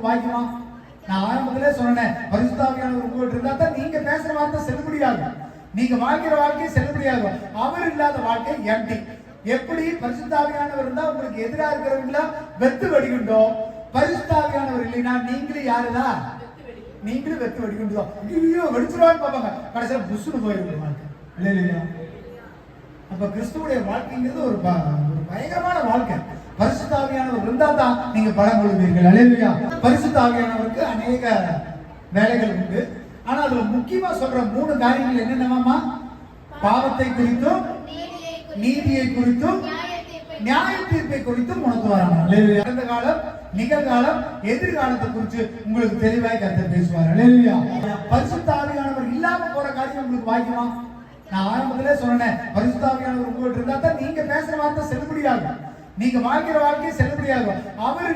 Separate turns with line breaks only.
உங்களுக்கு வாய்க்குமா? நான் ஆரம்பத்திலே சொன்னேன், பரிசுத்த ஆவியானவர் உங்கள்கிட்ட இருந்தா தான் நீங்க பேசுற வார்த்தை செல்லுபடியாகும், நீங்க வாழ்க்கிற வாழ்க்கை செல்லுபடியாகும். அவர் இல்லாத வாழ்க்கை எம்டி. எப்படி பரிசுத்த ஆவியானவர் இருந்தா உங்களுக்கு எதிராக இருக்கிறவங்களா வெத்து வெடிக்குண்டோ, பரிசுத்த ஆவியானவர் இல்லைன்னா நீங்களும் யாருதான்? நீங்களும் வெத்து வெடிக்குண்டோ. ஐயோ வெடிச்சிருவான்னு பார்ப்பாங்க, கடைசியில் புஷ்னு போயிருக்கும் வாழ்க்கை. இல்லையா? அப்ப கிறிஸ்துவுடைய வாழ்க்கைங்கிறது ஒரு பயங்கரமான வாழ்க்கை. பரிசுத்த ஆவியானவர் இருந்தா தான் நீங்க பலம் கொள்வீர்கள். அல்லேலூயா. பரிசுத்த ஆவியானவருக்கு அநேக வேலைகள் உண்டு. ஆனா அதுல முக்கியமா சொல்ற 3 காரியங்கள் என்னென்னமா? பாவத்தை குறித்தும், நீதியை குறித்தும், நியாய தீர்ப்பை குறித்தும் உணர்த்துவாராம். அல்லேலூயா. கடந்த காலம், நிகழ்காலம், எதிர்காலத்தை குறித்து உங்களுக்கு தெளிவாய் கர்த்தர் பேசுவார். அல்லேலூயா. பரிசுத்த ஆவியானவர் இல்லாம போற காரியம் உங்களுக்கு வாய்க்குமா? நான் ஆரம்பத்திலே சொன்னேன், பரிசுத்த ஆவியானவர் உங்கள்கிட்ட இருந்தா தான் நீங்க பேசுற வார்த்தை செல்லுபடியாகும், நீங்க வாழ்க்கிற வாழ்க்கை செல்லுபடியாகும். அவர்